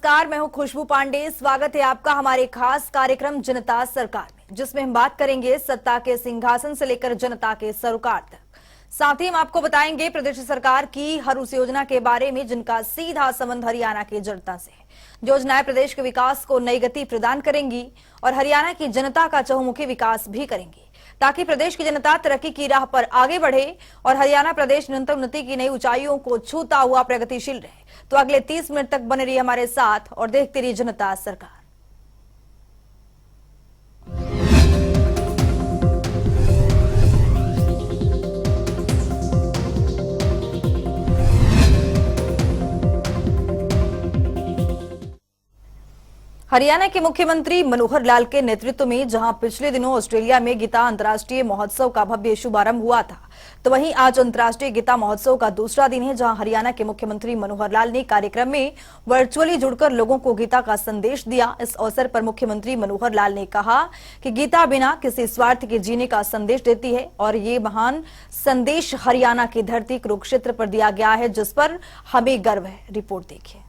नमस्कार, मैं हूं खुशबू पांडे। स्वागत है आपका हमारे खास कार्यक्रम जनता सरकार में, जिसमें हम बात करेंगे सत्ता के सिंहासन से लेकर जनता के सरोकार तक। साथ ही हम आपको बताएंगे प्रदेश सरकार की हर उस योजना के बारे में जिनका सीधा संबंध हरियाणा की जनता से है। योजनाएं प्रदेश के विकास को नई गति प्रदान करेंगी और हरियाणा की जनता का चहुमुखी विकास भी करेंगी, ताकि प्रदेश की जनता तरक्की की राह पर आगे बढ़े और हरियाणा प्रदेश निरंतर उन्नति की नई ऊंचाइयों को छूता हुआ प्रगतिशील रहे। तो अगले 30 मिनट तक बने रहिए हमारे साथ और देखते रहिए जनता सरकार। हरियाणा के मुख्यमंत्री मनोहर लाल के नेतृत्व में जहां पिछले दिनों ऑस्ट्रेलिया में गीता अंतर्राष्ट्रीय महोत्सव का भव्य शुभारंभ हुआ था, तो वहीं आज अंतर्राष्ट्रीय गीता महोत्सव का दूसरा दिन है, जहां हरियाणा के मुख्यमंत्री मनोहर लाल ने कार्यक्रम में वर्चुअली जुड़कर लोगों को गीता का संदेश दिया। इस अवसर पर मुख्यमंत्री मनोहर लाल ने कहा कि गीता बिना किसी स्वार्थ के जीने का संदेश देती है और ये महान संदेश हरियाणा की धरती कुरुक्षेत्र पर दिया गया है, जिस पर हमें गर्व है। रिपोर्ट देखिए।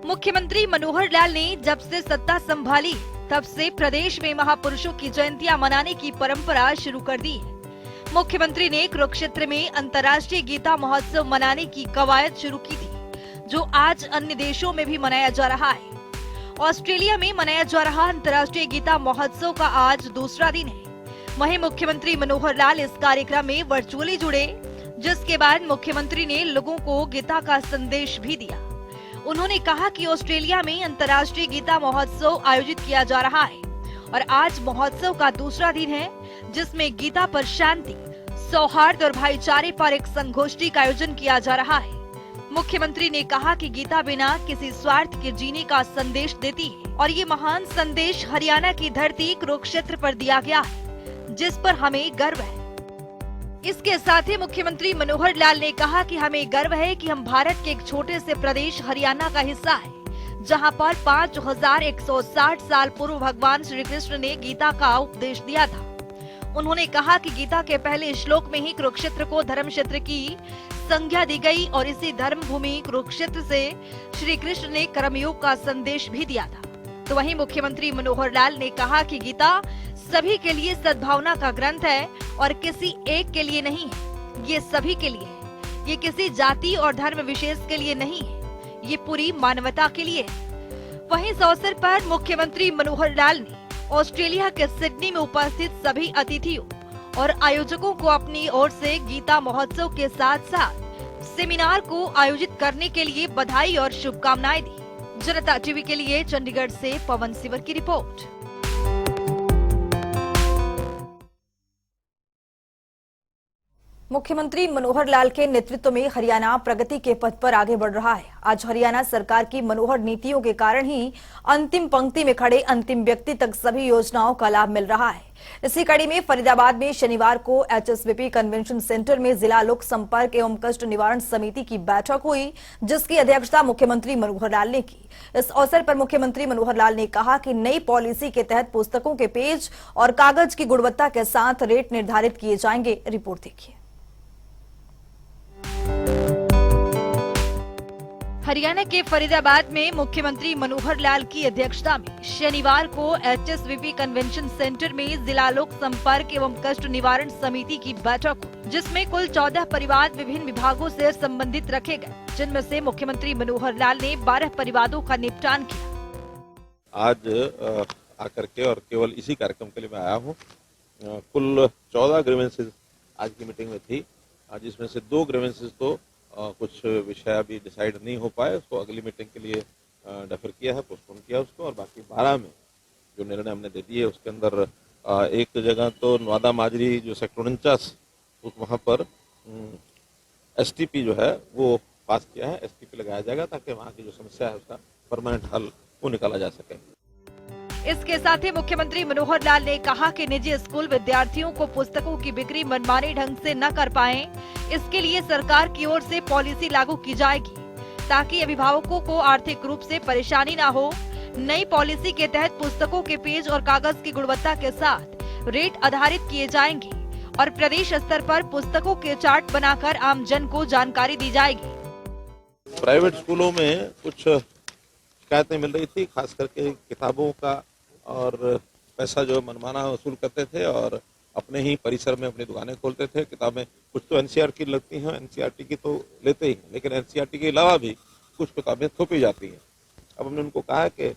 मुख्यमंत्री मनोहर लाल ने जब से सत्ता संभाली तब से प्रदेश में महापुरुषों की जयंतियां मनाने की परंपरा शुरू कर दी है। मुख्यमंत्री ने कुरुक्षेत्र में अंतर्राष्ट्रीय गीता महोत्सव मनाने की कवायद शुरू की थी, जो आज अन्य देशों में भी मनाया जा रहा है। ऑस्ट्रेलिया में मनाया जा रहा अंतर्राष्ट्रीय गीता महोत्सव का आज दूसरा दिन है। वहीं मुख्यमंत्री मनोहर लाल इस कार्यक्रम में वर्चुअली जुड़े, जिसके बाद मुख्यमंत्री ने लोगों को गीता का संदेश भी दिया। उन्होंने कहा कि ऑस्ट्रेलिया में अंतर्राष्ट्रीय गीता महोत्सव आयोजित किया जा रहा है और आज महोत्सव का दूसरा दिन है, जिसमें गीता पर शांति, सौहार्द और भाईचारे पर एक संगोष्ठी का आयोजन किया जा रहा है। मुख्यमंत्री ने कहा कि गीता बिना किसी स्वार्थ के जीने का संदेश देती है और ये महान संदेश हरियाणा की धरती कुरुक्षेत्र पर दिया गया है, जिस पर हमें गर्व है। इसके साथ ही मुख्यमंत्री मनोहर लाल ने कहा कि हमें गर्व है कि हम भारत के एक छोटे से प्रदेश हरियाणा का हिस्सा है, जहां पर 5160 साल पूर्व भगवान श्री कृष्ण ने गीता का उपदेश दिया था। उन्होंने कहा कि गीता के पहले श्लोक में ही कुरुक्षेत्र को धर्म क्षेत्र की संज्ञा दी गई और इसी धर्म भूमि कुरुक्षेत्र से श्री कृष्ण ने कर्मयोग का संदेश भी दिया था। तो वहीं मुख्यमंत्री मनोहर लाल ने कहा कि गीता सभी के लिए सद्भावना का ग्रंथ है और किसी एक के लिए नहीं है, ये सभी के लिए है। ये किसी जाति और धर्म विशेष के लिए नहीं है, ये पूरी मानवता के लिए है। वहीं इस अवसर पर मुख्यमंत्री मनोहर लाल ने ऑस्ट्रेलिया के सिडनी में उपस्थित सभी अतिथियों और आयोजकों को अपनी ओर से गीता महोत्सव के साथ साथ सेमिनार को आयोजित करने के लिए बधाई और शुभकामनाएं दी। जनता टीवी के लिए चंडीगढ़ से पवन सिवर की रिपोर्ट। मुख्यमंत्री मनोहर लाल के नेतृत्व में हरियाणा प्रगति के पथ पर आगे बढ़ रहा है। आज हरियाणा सरकार की मनोहर नीतियों के कारण ही अंतिम पंक्ति में खड़े अंतिम व्यक्ति तक सभी योजनाओं का लाभ मिल रहा है। इसी कड़ी में फरीदाबाद में शनिवार को एचएसवीपी कन्वेंशन सेंटर में जिला लोक संपर्क एवं कष्ट निवारण समिति की बैठक हुई, जिसकी अध्यक्षता मुख्यमंत्री मनोहर लाल ने की। इस अवसर पर मुख्यमंत्री मनोहर लाल ने कहा कि नई पॉलिसी के तहत पुस्तकों के पेज और कागज की गुणवत्ता के साथ रेट निर्धारित किए जाएंगे। रिपोर्ट देखिए। हरियाणा के फरीदाबाद में मुख्यमंत्री मनोहर लाल की अध्यक्षता में शनिवार को एचएसवीपी कन्वेंशन सेंटर में जिला लोक संपर्क एवं कष्ट निवारण समिति की बैठक हुई, जिसमें कुल 14 परिवार विभिन्न विभागों से संबंधित रखे गए, जिनमें से मुख्यमंत्री मनोहर लाल ने 12 परिवारों का निपटान किया। आज आकर के और केवल इसी कार्यक्रम के लिए मैं आया हूँ। कुल 14 ग्रीवेंसेस आज की मीटिंग में थी, जिसमें से 2 ग्रीवेंसेस तो कुछ विषय अभी डिसाइड नहीं हो पाए, उसको अगली मीटिंग के लिए डेफर किया है, पोस्टपोन किया उसको। और बाकी 12 में जो निर्णय हमने दे दिए, उसके अंदर एक जगह तो नवादा माजरी जो सेक्टर 49 वहाँ पर एसटीपी जो है वो पास किया है, एसटीपी लगाया जाएगा, ताकि वहाँ की जो समस्या है उसका परमानेंट हल वो निकाला जा सके। इसके साथ ही मुख्यमंत्री मनोहर लाल ने कहा कि निजी स्कूल विद्यार्थियों को पुस्तकों की बिक्री मनमाने ढंग से न कर पाएं, इसके लिए सरकार की ओर से पॉलिसी लागू की जाएगी, ताकि अभिभावकों को आर्थिक रूप से परेशानी न हो। नई पॉलिसी के तहत पुस्तकों के पेज और कागज की गुणवत्ता के साथ रेट आधारित किए जाएंगे और प्रदेश स्तर पर पुस्तकों के चार्ट बनाकर आम जन को जानकारी दी जाएगी। प्राइवेट स्कूलों में कुछ शिकायतें मिल रही थी, खास करके किताबों का, और पैसा जो मनमाना वसूल करते थे और अपने ही परिसर में अपनी दुकानें खोलते थे। किताबें कुछ तो एनसीईआरटी की लगती हैं, एनसीईआरटी की तो लेते ही हैं, लेकिन एनसीईआरटी के अलावा भी कुछ किताबें थोपी जाती हैं। अब हमने उनको कहा कि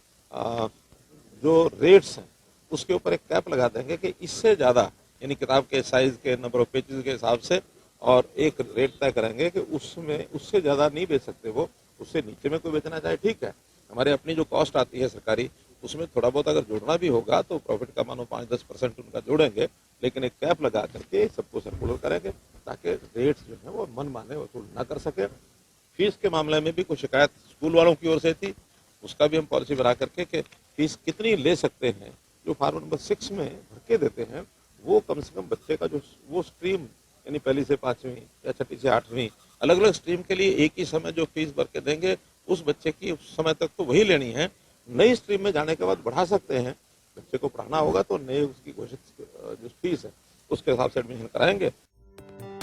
जो रेट्स हैं उसके ऊपर एक कैप लगा देंगे कि इससे ज़्यादा, यानी किताब के साइज के, नंबर ऑफ पेजेस के हिसाब से, और एक रेट तय करेंगे कि उसमें उससे ज़्यादा नहीं बेच सकते वो। उससे नीचे में कोई बेचना चाहे ठीक है, हमारे अपनी जो कॉस्ट आती है सरकारी, उसमें थोड़ा बहुत अगर जोड़ना भी होगा तो प्रॉफिट का मानो 5-10% उनका जोड़ेंगे, लेकिन एक कैप लगा करके सबको सर्कुलर करेंगे ताकि रेट्स जो है वो मन माने वसूल ना कर सके। फीस के मामले में भी कुछ शिकायत स्कूल वालों की ओर से थी, उसका भी हम पॉलिसी बना करके कि फीस कितनी ले सकते हैं। जो फार्म नंबर 6 में भर के देते हैं वो कम से कम बच्चे का जो वो स्ट्रीम, यानी पहली से 5वीं या छठी से 8वीं, अलग अलग स्ट्रीम के लिए एक ही समय जो फीस भर के देंगे उस बच्चे की उस समय तक तो वही लेनी है। नई स्ट्रीम में जाने के बाद बढ़ा सकते हैं, बच्चे को पढ़ाना होगा तो नए उसकी घोषित जो फीस है उसके हिसाब से एडमिशन कराएंगे।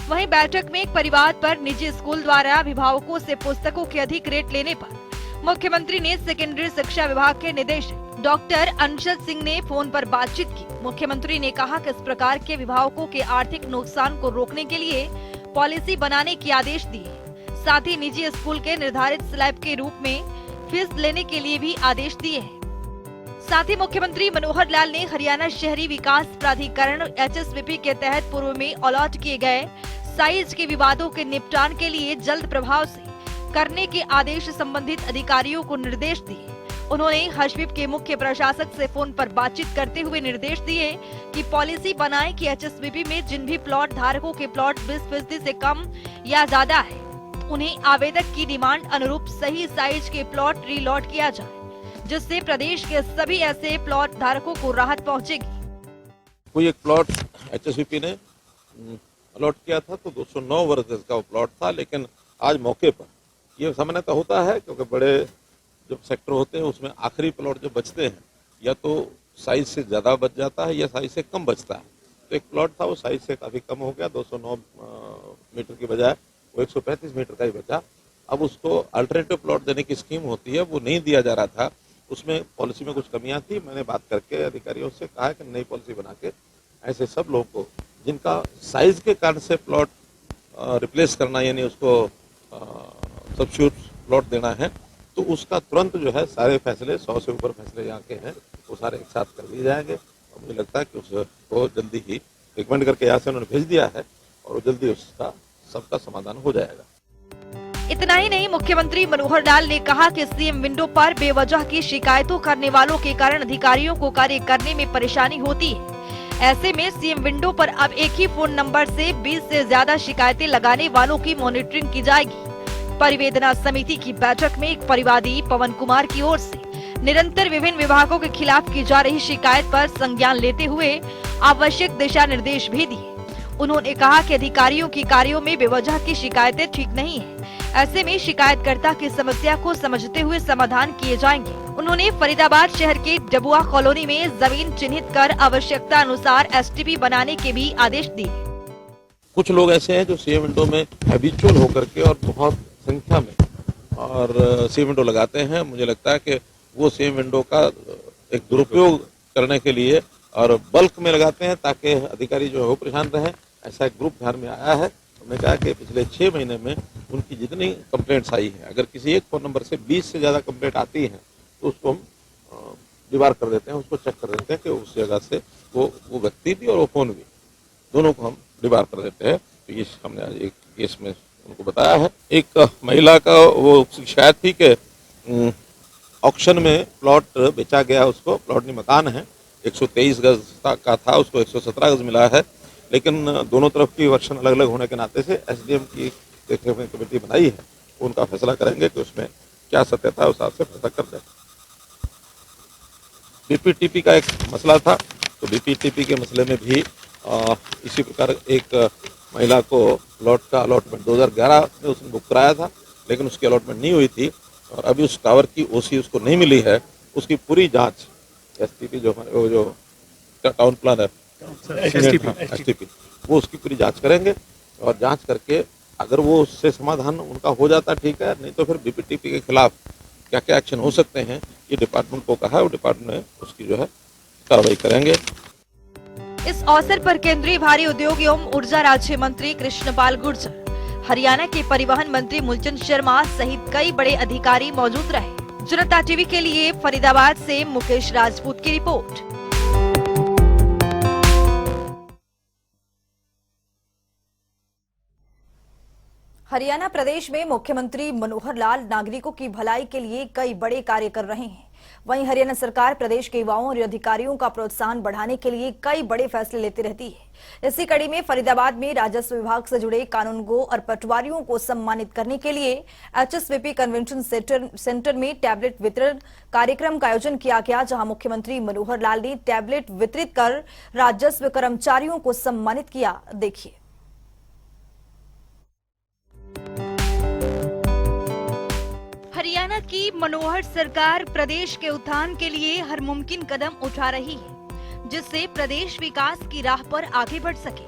वहीं बैठक में एक परिवार पर निजी स्कूल द्वारा अभिभावकों से पुस्तकों के अधिक रेट लेने पर मुख्यमंत्री ने सेकेंडरी शिक्षा विभाग के निदेशक डॉक्टर अंशद सिंह ने फोन पर बातचीत की। मुख्यमंत्री ने कहा कि इस प्रकार के अभिभावकों के आर्थिक नुकसान को रोकने के लिए पॉलिसी बनाने के आदेश दिए। साथ ही निजी स्कूल के निर्धारित स्लैब के रूप में फीस लेने के लिए भी आदेश दिए हैं। साथ ही मुख्यमंत्री मनोहर लाल ने हरियाणा शहरी विकास प्राधिकरण HSVP के तहत पूर्व में अलॉट किए गए साइज के विवादों के निपटान के लिए जल्द प्रभाव से करने के आदेश संबंधित अधिकारियों को निर्देश दिए। उन्होंने HSVP के मुख्य प्रशासक से फोन पर बातचीत करते हुए निर्देश दिए कि पॉलिसी बनाएं कि HSVP में जिन भी प्लॉट धारकों के प्लॉट 20% से कम या ज्यादा है, उन्हें आवेदक की डिमांड अनुरूप सही साइज के प्लॉट रीलॉट किया जाए, जिससे प्रदेश के सभी ऐसे प्लॉट धारकों को राहत पहुंचेगी। कोई एक प्लॉट HSVP ने अलॉट किया था तो 209 वर्ग गज का वो प्लॉट था, लेकिन आज मौके पर ये सामान्यतः होता है क्योंकि बड़े जो सेक्टर होते हैं उसमें आखिरी प्लॉट जो बचते हैं या तो साइज से ज़्यादा बच जाता है या साइज से कम बचता है। तो एक प्लॉट था वो साइज से काफ़ी कम हो गया, 209 मीटर की बजाय वो 135 मीटर का ही बचा। अब उसको अल्टरनेटिव प्लॉट देने की स्कीम होती है, वो नहीं दिया जा रहा था। उसमें पॉलिसी में कुछ कमियां थी। मैंने बात करके अधिकारियों से कहा कि नई पॉलिसी बना के ऐसे सब लोगों को जिनका साइज के कारण से प्लॉट रिप्लेस करना, यानी उसको सब्स्टिट्यूट प्लॉट देना है, तो उसका तुरंत जो है सारे फैसले 100 से ऊपर फैसले यहाँ के हैं वो सारे एक साथ कर दिए जाएंगे। और मुझे लगता है कि उसको जल्दी ही रिकमेंड करके यहाँ से उन्होंने भेज दिया है और जल्दी उसका सबका समाधान हो जाएगा। इतना ही नहीं, मुख्यमंत्री मनोहर लाल ने कहा कि सीएम विंडो पर बेवजह की शिकायतों करने वालों के कारण अधिकारियों को कार्य करने में परेशानी होती है। ऐसे में सीएम विंडो पर अब एक ही फोन नंबर से 20 से ज्यादा शिकायतें लगाने वालों की मॉनिटरिंग की जाएगी। परिवेदना समिति की बैठक में एक परिवादी पवन कुमार की ओर से निरंतर विभिन्न विभागों के खिलाफ की जा रही शिकायत पर संज्ञान लेते हुए आवश्यक दिशा निर्देश भी दिए। उन्होंने कहा कि अधिकारियों की कार्यों में बेवजह की शिकायतें ठीक नहीं है। ऐसे में शिकायतकर्ता की समस्या को समझते हुए समाधान किए जाएंगे। उन्होंने फरीदाबाद शहर के डबुआ कॉलोनी में जमीन चिन्हित कर आवश्यकता अनुसार STP बनाने के भी आदेश दिए। कुछ लोग ऐसे हैं जो सीएम विंडो में हैबिचुअल होकर के और बहुत संख्या में और सीएम विंडो लगाते हैं। मुझे लगता है कि वो सीएम विंडो का एक दुरुपयोग करने के लिए और बल्क में लगाते हैं ताकि अधिकारी जो है वो परेशान रहे। ऐसा एक ग्रुप ध्यान में आया है। हमने कहा कि पिछले 6 महीने में उनकी जितनी कंप्लेंट्स आई है, अगर किसी एक फोन नंबर से 20 से ज़्यादा कंप्लेंट आती हैं तो उसको हम डिबार कर देते हैं, उसको चेक कर देते हैं कि उस जगह से वो व्यक्ति भी और वो फोन भी, दोनों को हम डिबार कर देते हैं। तो ये हमने आज एक केस में उनको बताया है। एक महिला का वो शिकायत थी कि ऑक्शन में प्लॉट बेचा गया, उसको प्लॉट नहीं मकान है, 123 गज का था, उसको 117 गज मिला है, लेकिन दोनों तरफ की वर्षन अलग अलग होने के नाते से SDM की देखरेख में कमेटी बनाई है, उनका फैसला करेंगे कि उसमें क्या सत्यता है, उस हिसाब से फैसला कर दें। BPTP का एक मसला था, तो BPTP के मसले में भी इसी प्रकार एक महिला को प्लॉट का अलॉटमेंट 2011 में उसने बुक कराया था, लेकिन उसकी अलॉटमेंट नहीं हुई थी और अभी उस टावर की OC उसको नहीं मिली है। उसकी पूरी जांच STP जो टाउन प्लानर STP वो उसकी पूरी जांच करेंगे और जांच करके अगर वो उससे समाधान उनका हो जाता ठीक है, नहीं तो फिर बीपीटीपी के खिलाफ क्या क्या एक्शन हो सकते हैं ये डिपार्टमेंट को कहा है, वो डिपार्टमेंट उसकी जो है कार्रवाई करेंगे। इस अवसर पर केंद्रीय भारी उद्योग एवं ऊर्जा राज्य मंत्री कृष्णपाल गुर्जर, हरियाणा के परिवहन मंत्री मूलचंद शर्मा सहित कई बड़े अधिकारी मौजूद रहे। जनता टीवी के लिए फरीदाबाद से मुकेश राजपूत की रिपोर्ट। हरियाणा प्रदेश में मुख्यमंत्री मनोहर लाल नागरिकों की भलाई के लिए कई बड़े कार्य कर रहे हैं। वहीं हरियाणा सरकार प्रदेश के युवाओं और अधिकारियों का प्रोत्साहन बढ़ाने के लिए कई बड़े फैसले लेती रहती है। इसी कड़ी में फरीदाबाद में राजस्व विभाग से जुड़े कानूनगो और पटवारियों को सम्मानित करने के लिए HSVP कन्वेंशन सेंटर में टैबलेट वितरण कार्यक्रम का आयोजन किया गया, जहां मुख्यमंत्री मनोहर लाल ने टैबलेट वितरित कर राजस्व कर्मचारियों को सम्मानित किया। देखिए। हरियाणा की मनोहर सरकार प्रदेश के उत्थान के लिए हर मुमकिन कदम उठा रही है, जिससे प्रदेश विकास की राह पर आगे बढ़ सके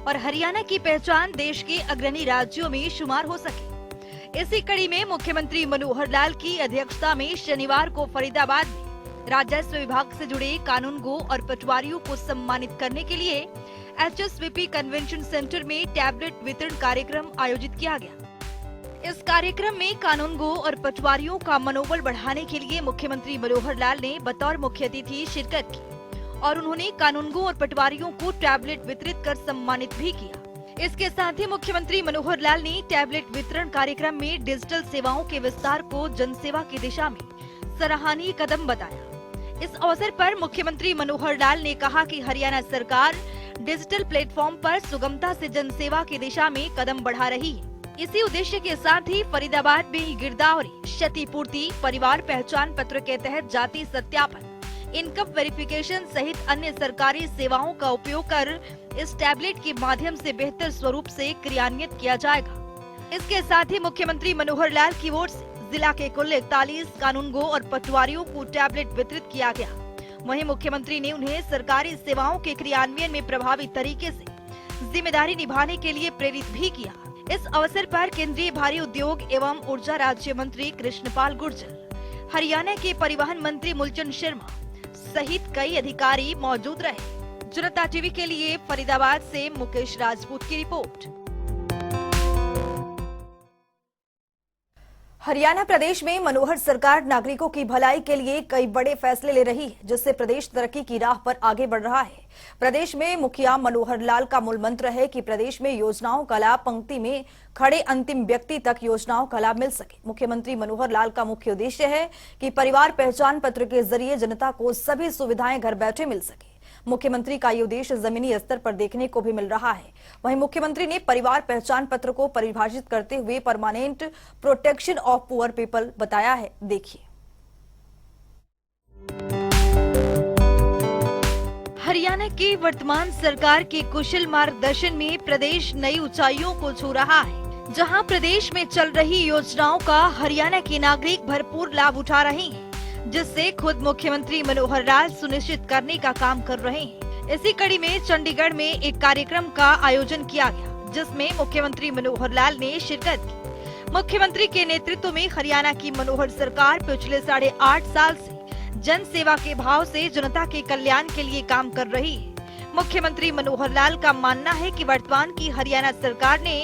और हरियाणा की पहचान देश के अग्रणी राज्यों में शुमार हो सके। इसी कड़ी में मुख्यमंत्री मनोहर लाल की अध्यक्षता में शनिवार को फरीदाबाद में राजस्व विभाग से जुड़े कानूनगो और पटवारियों को सम्मानित करने के लिए HSVP कन्वेंशन सेंटर में टैबलेट वितरण कार्यक्रम आयोजित किया गया। इस कार्यक्रम में कानूनगो और पटवारियों का मनोबल बढ़ाने के लिए मुख्यमंत्री मनोहर लाल ने बतौर मुख्य अतिथि शिरकत की और उन्होंने कानूनगो और पटवारियों को टैबलेट वितरित कर सम्मानित भी किया। इसके साथ ही मुख्यमंत्री मनोहर लाल ने टैबलेट वितरण कार्यक्रम में डिजिटल सेवाओं के विस्तार को जनसेवा की दिशा में सराहनीय कदम बताया। इस अवसर पर मुख्यमंत्री मनोहर लाल ने कहा कि हरियाणा सरकार डिजिटल प्लेटफॉर्म पर सुगमता से जनसेवा की दिशा में कदम बढ़ा रही है। इसी उद्देश्य के साथ ही फरीदाबाद में गिरदावरी, क्षतिपूर्ति, परिवार पहचान पत्र के तहत जाति सत्यापन, इनकम वेरिफिकेशन सहित अन्य सरकारी सेवाओं का उपयोग कर इस टैबलेट के माध्यम से बेहतर स्वरूप से क्रियान्वित किया जाएगा। इसके साथ ही मुख्यमंत्री मनोहर लाल की ओर से जिला के कुल 41 कानूनगो और पटवारियों को टैबलेट वितरित किया गया। वहीं मुख्यमंत्री ने उन्हें सरकारी सेवाओं के क्रियान्वयन में प्रभावी तरीके से जिम्मेदारी निभाने के लिए प्रेरित भी किया। इस अवसर पर केंद्रीय भारी उद्योग एवं ऊर्जा राज्य मंत्री कृष्णपाल गुर्जर, हरियाणा के परिवहन मंत्री मूलचंद शर्मा सहित कई अधिकारी मौजूद रहे। जनता टीवी के लिए फरीदाबाद से मुकेश राजपूत की रिपोर्ट। हरियाणा प्रदेश में मनोहर सरकार नागरिकों की भलाई के लिए कई बड़े फैसले ले रही है, जिससे प्रदेश तरक्की की राह पर आगे बढ़ रहा है। प्रदेश में मुखिया मनोहर लाल का मूल मंत्र है कि प्रदेश में योजनाओं का लाभ पंक्ति में खड़े अंतिम व्यक्ति तक योजनाओं का लाभ मिल सके। मुख्यमंत्री मनोहर लाल का मुख्य उद्देश्य है कि परिवार पहचान पत्र के जरिए जनता को सभी सुविधाएं घर बैठे मिल सके। मुख्यमंत्री का ये उद्देश्य जमीनी स्तर पर देखने को भी मिल रहा है। वहीं मुख्यमंत्री ने परिवार पहचान पत्र को परिभाषित करते हुए permanent protection of poor people बताया है। देखिए। हरियाणा की वर्तमान सरकार के कुशल मार्गदर्शन में प्रदेश नई ऊंचाइयों को छू रहा है। जहां प्रदेश में चल रही योजनाओं का हरियाणा के नागरिक भरपूर लाभ उठा रहे हैं, जिससे खुद मुख्यमंत्री मनोहर लाल सुनिश्चित करने का काम कर रहे हैं। इसी कड़ी में चंडीगढ़ में एक कार्यक्रम का आयोजन किया गया, जिसमें मुख्यमंत्री मनोहर लाल ने शिरकत की। मुख्यमंत्री के नेतृत्व में हरियाणा की मनोहर सरकार पिछले 8.5 साल से जन सेवा के भाव से जनता के कल्याण के लिए काम कर रही है। मुख्यमंत्री मनोहर लाल का मानना है कि वर्तमान की हरियाणा सरकार ने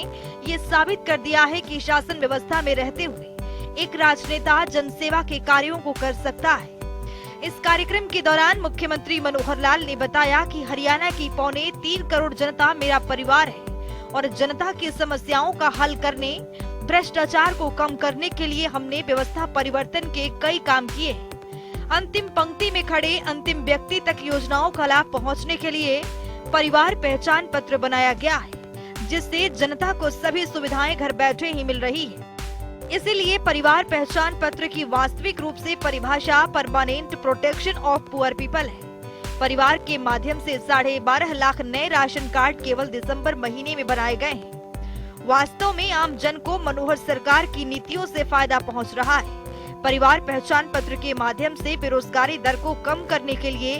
ये साबित कर दिया है कि शासन व्यवस्था में रहते हुए एक राजनेता जनसेवा के कार्यों को कर सकता है। इस कार्यक्रम के दौरान मुख्यमंत्री मनोहर लाल ने बताया कि हरियाणा की 3.25 करोड़ जनता मेरा परिवार है और जनता की समस्याओं का हल करने, भ्रष्टाचार को कम करने के लिए हमने व्यवस्था परिवर्तन के कई काम किए हैं। अंतिम पंक्ति में खड़े अंतिम व्यक्ति तक योजनाओं का लाभ पहुंचने के लिए परिवार पहचान पत्र बनाया गया है, जिससे जनता को सभी सुविधाएं घर बैठे ही मिल रही है। इसीलिए परिवार पहचान पत्र की वास्तविक रूप से परिभाषा permanent protection of poor people है। परिवार के माध्यम से 12.5 लाख नए राशन कार्ड केवल दिसंबर महीने में बनाए गए हैं। वास्तव में आम जन को मनोहर सरकार की नीतियों से फायदा पहुंच रहा है। परिवार पहचान पत्र के माध्यम से बेरोजगारी दर को कम करने के लिए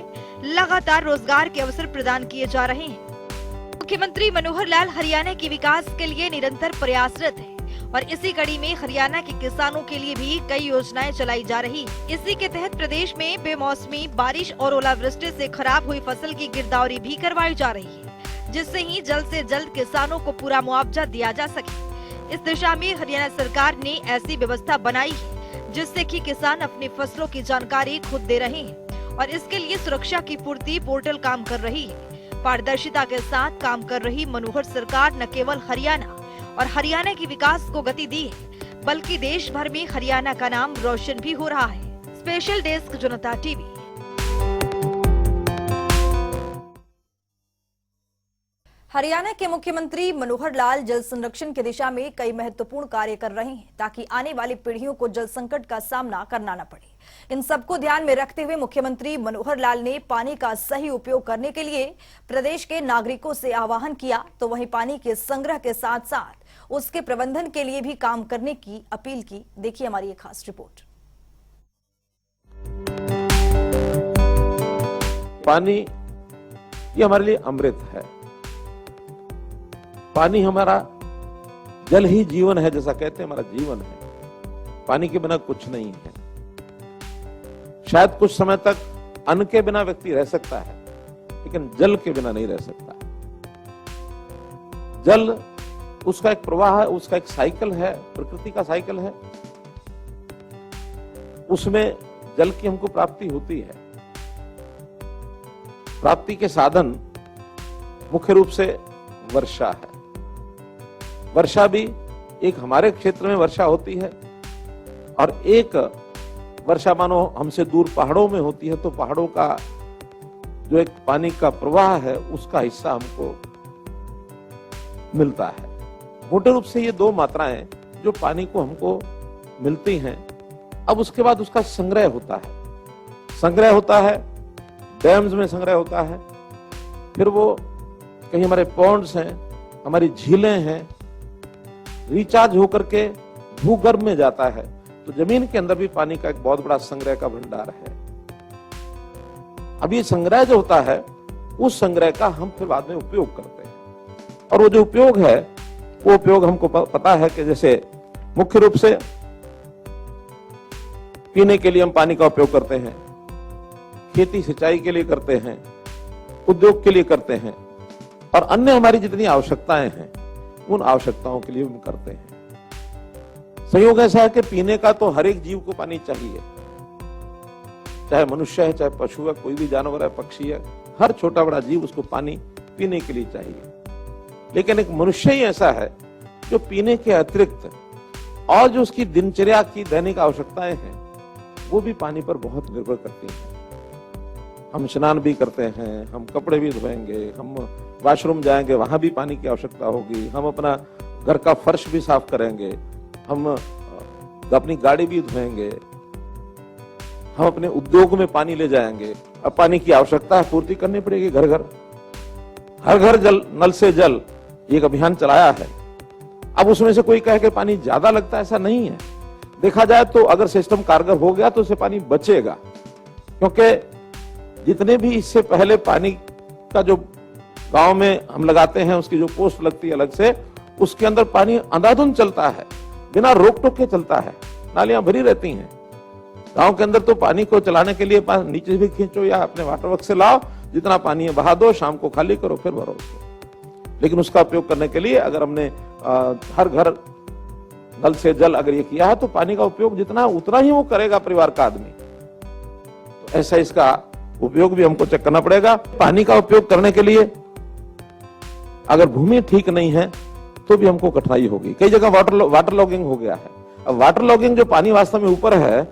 लगातार रोजगार के अवसर प्रदान किए जा रहे हैं। मुख्यमंत्री मनोहर लाल हरियाणा के विकास के लिए निरंतर प्रयासरत है और इसी कड़ी में हरियाणा के किसानों के लिए भी कई योजनाएं चलाई जा रही। इसी के तहत प्रदेश में बेमौसमी बारिश और ओलावृष्टि से खराब हुई फसल की गिरदावरी भी करवाई जा रही है, जिससे ही जल्द से जल्द किसानों को पूरा मुआवजा दिया जा सके। इस दिशा में हरियाणा सरकार ने ऐसी व्यवस्था बनाई है जिससे कि किसान अपनी फसलों की जानकारी खुद दे रहे हैं और इसके लिए सुरक्षा की पूर्ति पोर्टल काम कर रही है। पारदर्शिता के साथ काम कर रही मनोहर सरकार न केवल हरियाणा और हरियाणा के विकास को गति दी है, बल्कि देश भर में हरियाणा का नाम रोशन भी हो रहा है। स्पेशल डेस्क जनता टीवी। हरियाणा के मुख्यमंत्री मनोहर लाल जल संरक्षण की दिशा में कई महत्वपूर्ण कार्य कर रहे हैं ताकि आने वाली पीढ़ियों को जल संकट का सामना करना न पड़े। इन सबको ध्यान में रखते हुए मुख्यमंत्री मनोहर लाल ने पानी का सही उपयोग करने के लिए प्रदेश के नागरिकों से आह्वान किया, तो वहीं पानी के संग्रह के साथ साथ उसके प्रबंधन के लिए भी काम करने की अपील की। देखिए हमारी एक खास रिपोर्ट। पानी ये हमारे लिए अमृत है। पानी हमारा, जल ही जीवन है, जैसा कहते हैं हमारा जीवन है। पानी के बिना कुछ नहीं है। शायद कुछ समय तक अन्न के बिना व्यक्ति रह सकता है, लेकिन जल के बिना नहीं रह सकता। जल उसका एक प्रवाह है, उसका एक साइकिल है, प्रकृति का साइकिल है। उसमें जल की हमको प्राप्ति होती है। प्राप्ति के साधन मुख्य रूप से वर्षा है। वर्षा भी एक हमारे क्षेत्र में वर्षा होती है और एक वर्षा मानो हमसे दूर पहाड़ों में होती है, तो पहाड़ों का जो एक पानी का प्रवाह है उसका हिस्सा हमको मिलता है। मोटे रूप से ये दो मात्राएं जो पानी को हमको मिलती हैं। अब उसके बाद उसका संग्रह होता है। संग्रह होता है, डैम्स में संग्रह होता है, फिर वो कहीं हमारे पॉन्ड्स हैं, हमारी झीलें हैं, रिचार्ज होकर के भूगर्भ में जाता है। तो जमीन के अंदर भी पानी का एक बहुत बड़ा संग्रह का भंडार है। अब ये संग्रह जो होता है, उस संग्रह का हम फिर बाद में उपयोग करते हैं। और वो जो उपयोग है, वो उपयोग हमको पता है कि जैसे मुख्य रूप से पीने के लिए हम पानी का उपयोग करते हैं, खेती सिंचाई के लिए करते हैं, उद्योग के लिए करते हैं, और अन्य हमारी जितनी आवश्यकताएं हैं उन आवश्यकताओं के लिए हम करते हैं। संयोग ऐसा है कि पीने का तो हर एक जीव को पानी चाहिए, चाहे मनुष्य है, चाहे पशु है, कोई भी जानवर है, पक्षी है, हर छोटा बड़ा जीव उसको पानी पीने के लिए चाहिए। लेकिन एक मनुष्य ही ऐसा है जो पीने के अतिरिक्त और जो उसकी दिनचर्या की दैनिक आवश्यकताएं हैं वो भी पानी पर बहुत निर्भर करती हैं। हम स्नान भी करते हैं, हम कपड़े भी धोएंगे, हम वॉशरूम जाएंगे, वहां भी पानी की आवश्यकता होगी, हम अपना घर का फर्श भी साफ करेंगे, हम अपनी गाड़ी भी धोएंगे, हम अपने उद्योग में पानी ले जाएंगे। अब पानी की आवश्यकता है, पूर्ति करनी पड़ेगी। घर घर, हर घर जल, नल से जल, एक अभियान चलाया है। अब उसमें से कोई कहे कि पानी ज्यादा लगता है, ऐसा नहीं है। देखा जाए तो अगर सिस्टम कारगर हो गया तो उससे पानी बचेगा, क्योंकि जितने भी इससे पहले पानी का जो गांव में हम लगाते हैं, उसकी जो पोस्ट लगती है अलग से, उसके अंदर पानी अंधाधुंध चलता है, बिना रोक टोक के चलता है, नालियां भरी रहती हैं। गांव के अंदर तो पानी को चलाने के लिए नीचे भी खींचो या अपने वाटर वर्क से लाओ, जितना पानी है बहा दो, शाम को खाली करो, फिर भरो उसको। लेकिन उसका उपयोग करने के लिए अगर हमने हर घर नल से जल अगर ये किया है, तो पानी का उपयोग जितना उतना ही वो करेगा परिवार का आदमी। तो ऐसा इसका उपयोग भी हमको चेक करना पड़ेगा। पानी का उपयोग करने के लिए अगर भूमि ठीक नहीं है तो भी हमको कठिनाई होगी। कई जगह वाटर लॉगिंग हो गया है। अब वाटर लॉगिंग जो पानी वास्तव में ऊपर है,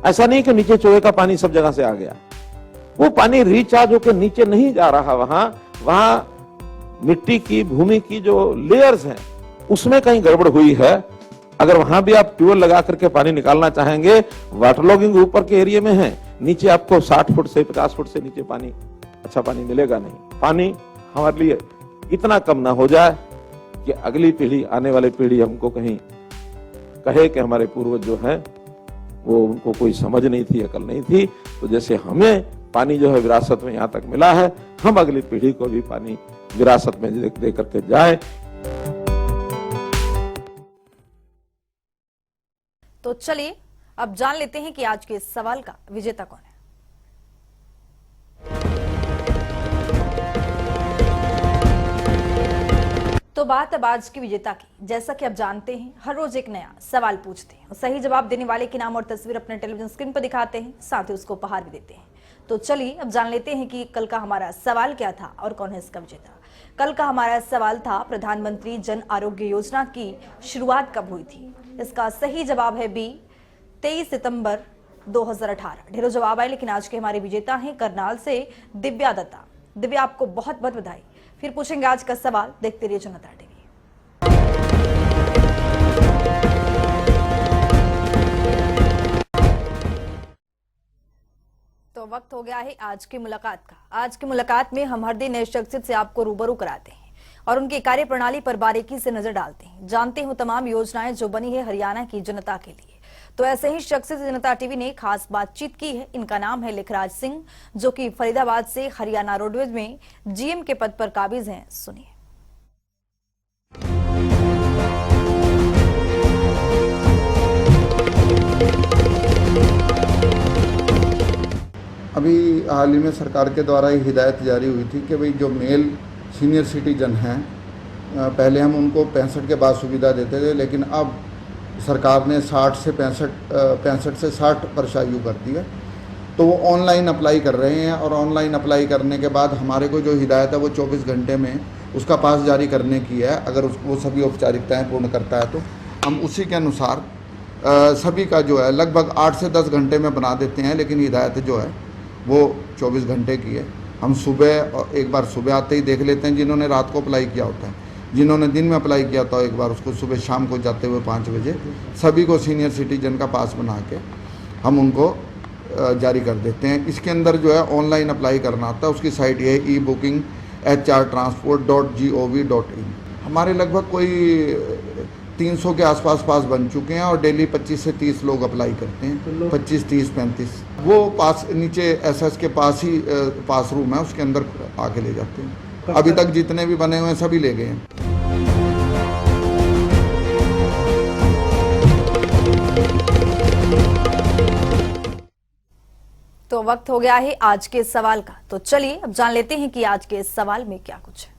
ऐसा नहीं कि नीचे चोए का पानी सब जगह से आ गया, वो पानी रिचार्ज होकर नीचे नहीं जा रहा। वहां मिट्टी की, भूमि की जो लेयर्स हैं उसमें कहीं गड़बड़ हुई है। अगर वहां भी आप ट्यूबवेल लगा करके पानी निकालना चाहेंगे, वाटर लॉगिंग ऊपर के एरिया में है, नीचे आपको 60 फुट से 50 फुट से नीचे पानी, अच्छा पानी मिलेगा नहीं। पानी हमारे लिए इतना कम ना हो जाए कि अगली पीढ़ी, आने वाली पीढ़ी हमको कहीं कहे कि हमारे पूर्वज जो है वो, उनको कोई समझ नहीं थी, अकल नहीं थी। तो जैसे हमें पानी जो है विरासत में यहाँ तक मिला है, हम अगली पीढ़ी को भी पानी विरासत में दे करके जाए। तो चलिए अब जान लेते हैं कि आज के इस सवाल का विजेता कौन है। तो बात अब आज की विजेता की। जैसा कि आप जानते हैं, हर रोज एक नया सवाल पूछते हैं और सही जवाब देने वाले के नाम और तस्वीर अपने टेलीविजन स्क्रीन पर दिखाते हैं, साथ ही उसको उपहार भी देते हैं। तो चलिए अब जान लेते हैं कि कल का हमारा सवाल क्या था और कौन है इसका विजेता। कल का हमारा सवाल था, प्रधानमंत्री जन आरोग्य योजना की शुरुआत कब हुई थी? इसका सही जवाब है बी, 23 सितंबर 2018। ढेरों जवाब आए, लेकिन आज के हमारे विजेता हैं करनाल से दिव्या दत्ता। दिव्या, आपको बहुत बहुत बधाई। फिर पूछेंगे आज का सवाल, देखते रहिए जनता टीवी। तो वक्त हो गया है आज की मुलाकात का। आज की मुलाकात में हम हर दिन नए शख्सियत से आपको रूबरू कराते हैं और उनकी कार्यप्रणाली पर बारीकी से नजर डालते हैं, जानते हैं तमाम योजनाएं जो बनी है हरियाणा की जनता के लिए। तो ऐसे ही शख्सियत से जनता टीवी ने खास बातचीत की है। इनका नाम है लिखराज सिंह, जो कि फरीदाबाद से हरियाणा रोडवेज में जीएम के पद पर काबिज हैं। सुनिए। अभी हाल ही में सरकार के द्वारा ही हिदायत जारी हुई थी कि भाई जो मेल सीनियर सिटीजन हैं, पहले हम उनको 65 के बाद सुविधा देते थे, लेकिन अब सरकार ने 65 से 60 वर्ष आयु कर दी है। तो वो ऑनलाइन अप्लाई कर रहे हैं और ऑनलाइन अप्लाई करने के बाद हमारे को जो हिदायत है वो 24 घंटे में उसका पास जारी करने की है। अगर वो सभी औपचारिकताएं पूर्ण करता है तो हम उसी के अनुसार सभी का जो है लगभग 8 से 10 घंटे में बना देते हैं, लेकिन हिदायत जो है वो 24 घंटे की है। हम सुबह एक बार सुबह आते ही देख लेते हैं जिन्होंने रात को अप्लाई किया होता है, जिन्होंने दिन में अप्लाई किया था एक बार उसको सुबह शाम को जाते हुए 5 बजे सभी को सीनियर सिटीजन का पास बना के हम उनको जारी कर देते हैं। इसके अंदर जो है ऑनलाइन अप्लाई करना आता है, उसकी साइट ये है ebooking.hrtransport.gov.in। हमारे लगभग कोई 300 के आसपास पास बन चुके हैं और डेली 25 से 30 लोग अप्लाई करते हैं, 25, 30, 35। वो पास नीचे एसएस के पास ही पास रूम है, उसके अंदर आके ले जाते हैं। अभी तक जितने भी बने हुए हैं सभी ले गए हैं। तो वक्त हो गया है आज के सवाल का। तो चलिए अब जान लेते हैं कि आज के इस सवाल में क्या कुछ है।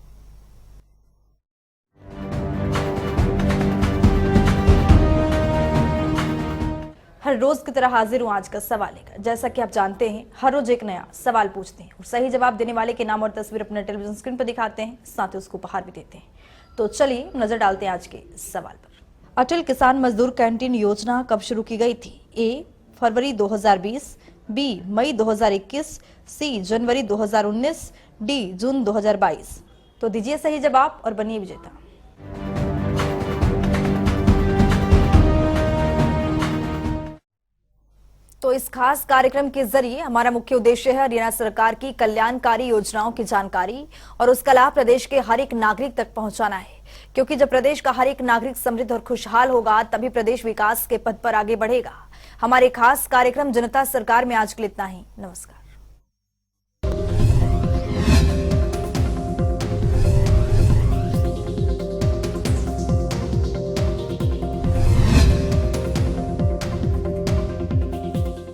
हर रोज की तरह हाजिर हूं आज का सवाल लेकर। जैसा कि आप जानते हैं, हर रोज एक नया सवाल पूछते हैं और सही जवाब देने वाले के नाम और तस्वीर अपने टेलीविजन स्क्रीन पर दिखाते हैं, साथ ही उसको उपहार भी देते हैं। तो चलिए नजर डालते हैं आज के सवाल पर। अटल किसान मजदूर कैंटीन योजना कब शुरू की गई थी? ए, फरवरी 2020, बी, मई 2021, सी, जनवरी 2019, डी, जून 2022। तो दीजिए सही जवाब और बनिए विजेता। तो इस खास कार्यक्रम के जरिए हमारा मुख्य उद्देश्य है हरियाणा सरकार की कल्याणकारी योजनाओं की जानकारी और उसका लाभ प्रदेश के हर एक नागरिक तक पहुंचाना है, क्योंकि जब प्रदेश का हर एक नागरिक समृद्ध और खुशहाल होगा तभी प्रदेश विकास के पथ पर आगे बढ़ेगा। हमारे खास कार्यक्रम जनता सरकार में आज के लिए इतना ही। नमस्कार।